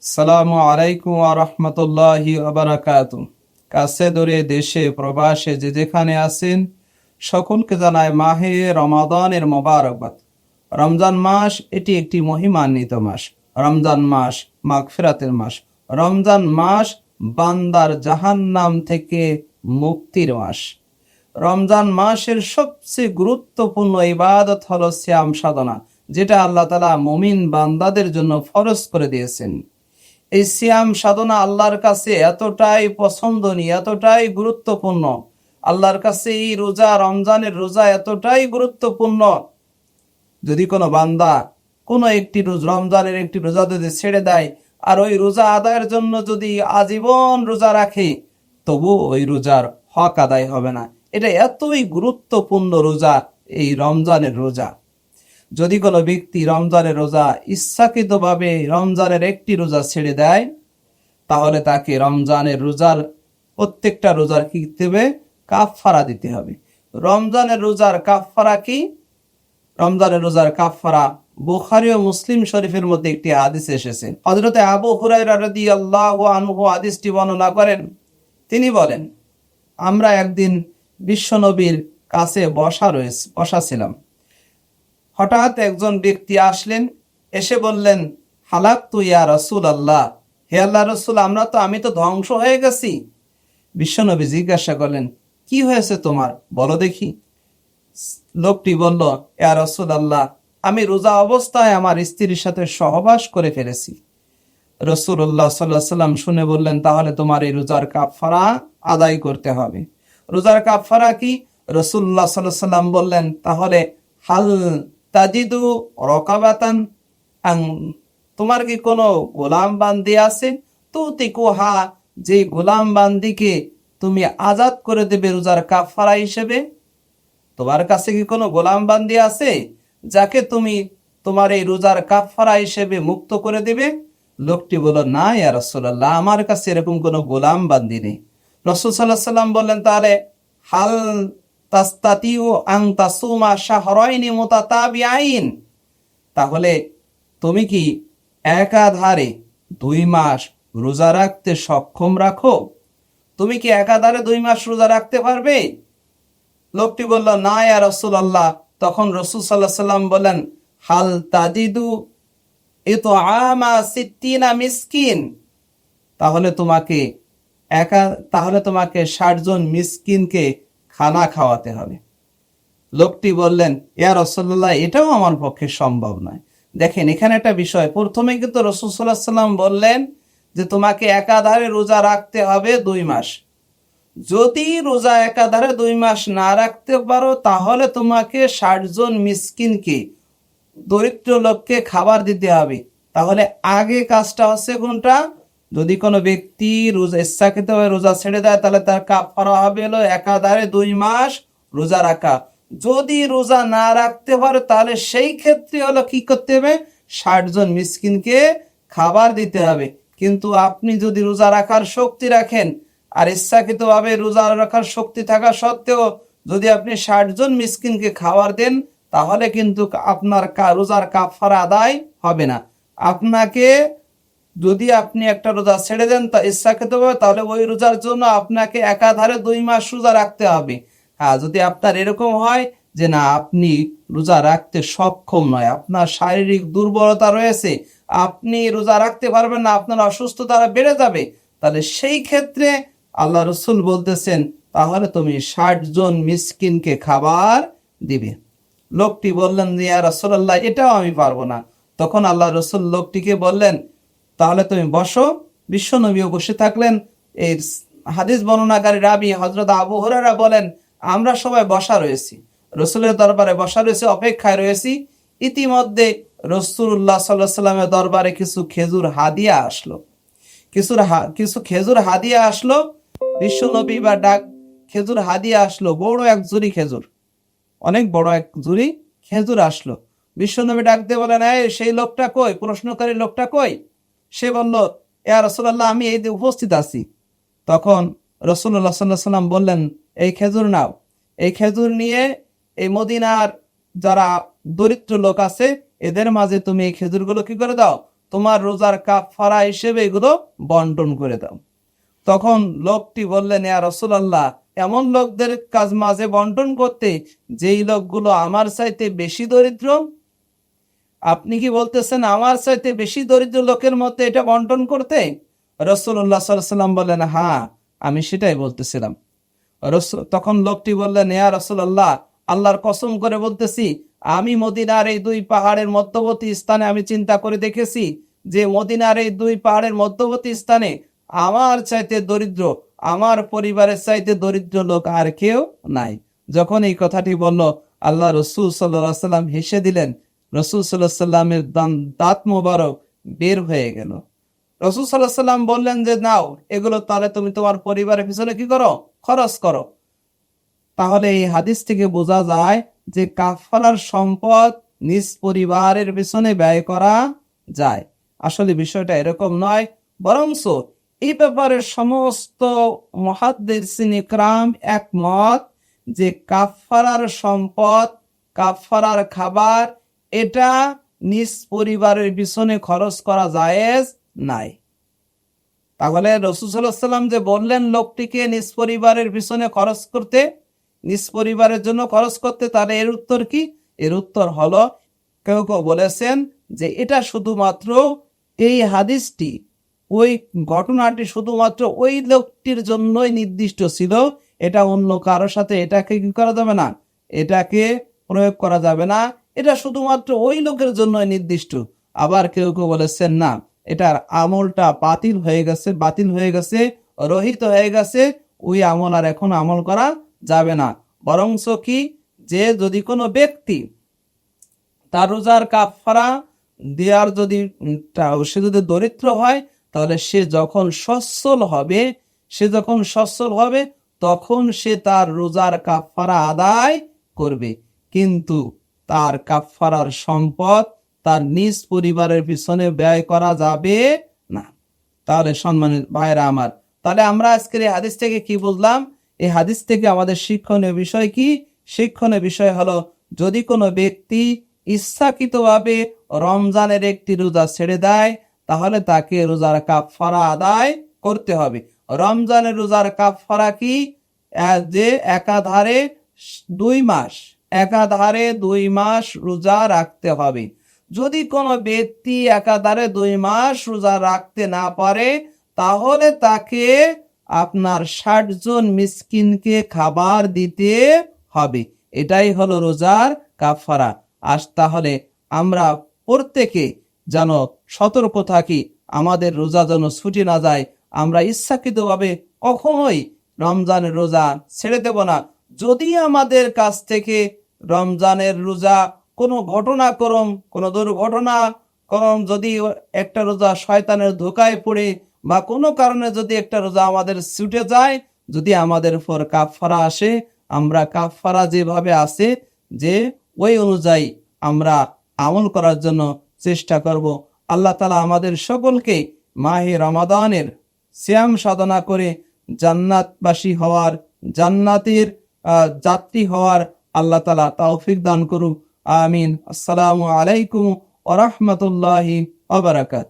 আসসালামু আলাইকুম ওয়া রাহমাতুল্লাহি ওয়া বারাকাতুহু। কাছে দূরে দেশে প্রবাসে যে যেখানে আছেন সকলকে জানায় মাহে রমাদানের মোবারকবাদ। রমজান মাস এটি একটি মহিমান্বিত মাস। রমজান মাস মাগফিরাতের মাস। রমজান মাস বান্দার জাহান্নাম থেকে মুক্তির মাস। রমজান মাসের সবচেয়ে গুরুত্বপূর্ণ ইবাদত হলো সিয়াম সাধনা, যেটা আল্লাহ তাআলা মুমিন বান্দাদের জন্য ফরজ করে দিয়েছেন। এই সিয়াম সাধনা আল্লাহর কাছে এতটাই পছন্দনীয়, এতটাই গুরুত্বপূর্ণ। আল্লাহর কাছে এই রোজা, রমজানের রোজা এতটাই গুরুত্বপূর্ণ, যদি কোনো বান্দা কোনো একটি রমজানের একটি রোজা যদি ছেড়ে দেয় আর ওই রোজা আদায়ের জন্য যদি আজীবন রোজা রাখে, তবু ওই রোজার হক আদায় হবে না। এটা এতই গুরুত্বপূর্ণ রোজা এই রমজানের রোজা। যদি কোনো ব্যক্তি রমজানের রোজা ইচ্ছাকৃতভাবে রমজানের একটি রোজা ছেড়ে দেয়, তাহলে তাকে রমজানের রোজার প্রত্যেকটা রোজার কি দিতে হবে? কাফফারা দিতে হবে। রমজানের রোজার কাফফারা কি? রমজানের রোজার কাফফারা বুখারী ও মুসলিম শরীফের মধ্যে একটি হাদিস এসেছে। হযরতে আবু হুরায়রা রাদিয়াল্লাহু আনহু হাদিসটি বর্ণনা করেন। তিনি বলেন, আমরা একদিন বিশ্বনবীর কাছে বসা ছিলাম। হঠাৎ একজন ব্যক্তি আসলেন, এসে বললেন, হালাকতু ইয়া রাসূলুল্লাহ, হে আল্লাহর রাসূল, আমি তো ধ্বংস হয়ে গেছি। বিশ্বনবী জিজ্ঞাসা করলেন, কি হয়েছে তোমার, বলো দেখি। লোকটি বলল, ইয়া রাসূলুল্লাহ, আমি রোজা অবস্থায় আমার স্ত্রীর সাথে সহবাস করে ফেলেছি। রাসূলুল্লাহ সাল্লাল্লাহু আলাইহি ওয়াসাল্লাম শুনে বললেন, তাহলে তোমার এই রোজার কাফফারা আদায় করতে হবে। রোজার কাফফারা কি? রাসূলুল্লাহ সাল্লাল্লাহু আলাইহি ওয়াসাল্লাম বললেন, তাহলে হাল তাজিদু রকাবাতান, তোমার কি কোনো গোলাম বান্দি আছে? তুতিকুহা, যে গোলাম বান্দিকে তুমি আজাদ করে দেবে রোজার কাফফারা হিসেবে। তোমার কাছে কি কোনো গোলাম বান্দি আছে যাকে তুমি তোমার এই রোজার কাফফারা হিসেবে মুক্ত করে দেবে? লোকটি বলল, না ইয়া রাসূলুল্লাহ, আমার কাছে এরকম কোনো গোলাম বান্দি নেই। রাসূল সাল্লাল্লাহু আলাইহি ওয়াসাল্লাম বললেন, তাহলে হাল তাস্তাতিউ আন তাসুমা শাহরাইনি মুতাতাবিআইন, তাহলে তুমি কি একাধারে 2 মাস রোজা রাখতে সক্ষম রাখো? তুমি কি একাধারে 2 মাস রোজা রাখতে পারবে? লোকটি বলল, না ইয়া রাসূলুল্লাহ। তখন রাসূল সাল্লাল্লাহু আলাইহি ওয়াসাল্লাম বলেন, হাল তাজিদু ইতআমা 60 মিসকিন, তাহলে তোমাকে 60 জন মিসকিনকে খানা খাওয়াতে হবে। লোকটি বললেন, ইয়া রাসূলুল্লাহ, এটাও আমার পক্ষে সম্ভব নয়। দেখেন, এখানে একটা বিষয়। প্রথমে কিন্তু রাসূল সাল্লাল্লাহু আলাইহি ওয়াসাল্লাম বললেন যে তোমাকে একাধারে রোজা রাখতে হবে 2 মাস। যদি রোজা একাধারে 2 মাস না রাখতে পারো, তাহলে তোমাকে 60 জন মিসকিনকে, দরিদ্র লোককে খাবার দিতে হবে। তাহলে আগে কাজটা হচ্ছে কোনটা? যদি কোনো ব্যক্তি রোজা ইচ্ছাকৃতভাবে রোজা ছেড়ে দেয়, তাহলে তার কাফফারা হবে হলো একাধারে 2 মাস রোজা রাখা। যদি রোজা না রাখতে পারে, তাহলে সেই ক্ষেত্রে হলো কি করতে হবে? 60 জন মিসকিনকে খাবার দিতে হবে। কিন্তু আপনি যদি রোজা রাখার শক্তি রাখেন, আর ইচ্ছাকৃতভাবে রোজা রাখার শক্তি থাকা সত্ত্বেও যদি আপনি 60 জন মিসকিনকে খাবার দেন, তাহলে কিন্তু আপনার রোজার কাফফারা আদায় হবে না। আপনাকে, যদি আপনি একটা রোজা ছেড়ে দেন তা ইচ্ছাকৃতভাবে, তাহলে ওই রোজার জন্য আপনাকে একাধারে 2 মাস রোজা রাখতে হবে। যদি আপনার এরকম হয় যে না, আপনি রোজা রাখতে সক্ষম নয়, আপনার শারীরিক দুর্বলতা রয়েছে, আপনি রোজা রাখতে পারবেন না, আপনার অসুস্থতা বেড়ে যাবে, তাহলে সেই ক্ষেত্রে আল্লাহ রাসূল বলতেছেন, তাহলে তুমি 60 জন মিসকিনকে খাবার দিবে। লোকটি বললেন, ইয়া রাসূলুল্লাহ, এটাও আমি পারবো না। তখন আল্লাহ রাসূল লোকটিকে বললেন, তাহলে তুমি বসো। বিশ্বনবীও বসে থাকলেন। এই হাদিস বর্ণনাকারী রাবী হযরত আবু হুরায়রা বলেন, আমরা সবাই বসা রয়েছি, রাসূলের দরবারে বসা রয়েছি, অপেক্ষায় রয়েছি। ইতিমধ্যে রাসূলুল্লাহ সাল্লাল্লাহু আলাইহি ওয়াসাল্লামের দরবারে কিছু খেজুর হাদিয়া আসলো। কিছু খেজুর হাদিয়া আসলো। বিশ্বনবী বা খেজুর হাদিয়া আসলো, বড় এক জুরি খেজুর, অনেক বড় এক জুরি খেজুর আসলো। বিশ্বনবী ডাকতে বলেন, সেই লোকটা কই, প্রশ্নকারী লোকটা কই? সে বলল, ইয়া রাসূলুল্লাহ, আমি এই যে উপস্থিত আছি। তখন রাসূলুল্লাহ সাল্লাল্লাহু আলাইহি ওয়াসাল্লাম বললেন, এই খেজুর নাও। এই খেজুর নিয়ে এই মদিনার যারা দরিদ্র লোক আছে, এদের মাঝে তুমি এই খেজুরগুলো কি করে দাও? তোমার রোজার কাফারা হিসেবে এগুলো বন্টন করে দাও। তখন লোকটি বললেন, ইয়া রাসূলুল্লাহ, এমন লোকদের কাজ মাঝে বন্টন করতে যেই লোকগুলো আমার চাইতে বেশি দরিদ্র? আপনি কি বলতেছেন আমার চাইতে বেশি দরিদ্র লোকের মধ্যে এটা বন্টন করতে? রাসূলুল্লাহ সাল্লাল্লাহু আলাইহি ওয়াসাল্লাম বললেন, হ্যাঁ, আমি সেটাই বলতেছিলাম। তখন লোকটি বললেন, ইয়া রাসূলুল্লাহ, আল্লাহর কসম করে বলতেছি, আমি মদিনার এই দুই পাহাড়ের মধ্যবর্তী স্থানে আমি চিন্তা করে দেখেছি যে মদিনার এই দুই পাহাড়ের মধ্যবর্তী স্থানে আমার চাইতে দরিদ্র, আমার পরিবারের চাইতে দরিদ্র লোক আর কেউ নাই। যখন এই কথাটি বলল, আল্লাহ রসুল সাল্লাল্লাহু আলাইহি ওয়াসাল্লাম হেসে দিলেন। রসুল সাল্লাল্লাহু আলাইহি ওয়াসাল্লামের দাঁত মোবারক বের হয়ে গেল। রসুল সাল্লাল্লাহু আলাইহি ওয়াসাল্লাম বললেন যে, নাও, এগুলো তাহলে তুমি তোমার পরিবারের পিছনে কি করো? খরচ করো। তাহলে এই হাদিস থেকে বোঝা যায় যে কাফারার সম্পদ নিজ পরিবারের পিছনে ব্যয় করা যায়। আসলে বিষয়টা এরকম নয়, বরঞ্চ এই ব্যাপারে সমস্ত মুহাদ্দিসিন ইকরাম একমত যে কাফারার সম্পদ, কাফারার খাবার, এটা নিজ পরিবারের পিছনে খরচ করা জায়েজ নাই। তাহলে রাসূল সাল্লাল্লাহু আলাইহি ওয়াসাল্লাম যে বললেন লোকটিকে নিজ পরিবারের পিছনে খরচ করতে, নিজ পরিবারের জন্য খরচ করতে, তাহলে এর উত্তর কি? এর উত্তর হলো, কেউ কেউ বলেছেন যে এটা শুধুমাত্র এই হাদিসটি, ওই ঘটনাটি শুধুমাত্র ওই লোকটির জন্যই নির্দিষ্ট ছিল। এটা অন্য কারোর সাথে এটাকে কি করা যাবে না, এটাকে প্রয়োগ করা যাবে না। এটা শুধুমাত্র ওই লোকের জন্যই নির্দিষ্ট। আবার কেউ কেউ বলেছেন না, এটার আমলটা বাতিল হয়ে গেছে, রহিত হয়ে গেছে, ওই আমল আর এখন আমল করা যাবে না। বরঞ্চ কি, যে যদি কোনো ব্যক্তি তার রোজার কাফারা দেওয়ার সে যদি দরিদ্র হয়, তাহলে সে যখন সচ্ছল হবে তখন সে তার রোজার কাফারা আদায় করবে। কিন্তু তার কাফারার সম্পদ তার নিজ পরিবারের পিছনে ব্যয় করা যাবে না। তাহলে সম্মানিত ভাইরা আমার, তাহলে আমরা আজকের এই হাদিস থেকে কি বুঝলাম? এই হাদিস থেকে আমাদের শিক্ষণীয় বিষয় কি? শিক্ষণীয় বিষয় হলো, যদি কোনো ব্যক্তি ইচ্ছাকৃতভাবে রমজানের একটি রোজা ছেড়ে দেয়, তাহলে তাকে রোজার কাফারা আদায় করতে হবে। রমজানের রোজার কাফারা কি? যে একাধারে 2 মাস রোজা রাখতে হবে। যদি কোনো ব্যক্তি একাধারে 2 মাস রোজা রাখতে না পারে, তাহলে তাকে আপনার 60 জন মিসকিনকে খাবার দিতে হবে। এটাই হলো রোজার কাফারা। তাহলে আমরা প্রত্যেকে যেন সতর্ক থাকি, আমাদের রোজা যেন ছুটি না যায়। আমরা ইচ্ছাকৃতভাবে কখনোই রমজানের রোজা ছেড়ে দেব না। যদি আমাদের কাছ থেকে রমজানের রোজা কোনো ঘটনাক্রম, কোনো দুর্ঘটনাক্রম, যদি একটা রোজা শয়তানের ধোকায় পড়ে বা কোনো কারণে যদি একটা রোজা আমাদের ছুটে যায়, যদি আমাদের উপর কাফারা আসে, আমরা কাফারা যেভাবে আছে যে ওই অনুযায়ী আমরা আমল করার জন্য চেষ্টা করব। আল্লাহ তাআলা আমাদের সকলকে মাহে রমাদানের সিয়াম সাধনা করে জান্নাতবাসী হওয়ার, জান্নাতের যাত্রী হওয়ার আল্লাহ তাআলা তৌফিক দান করুন। আমিন। আসসালামু আলাইকুম ওয়া রাহমাতুল্লাহি ওয়া বারাকাতুহু।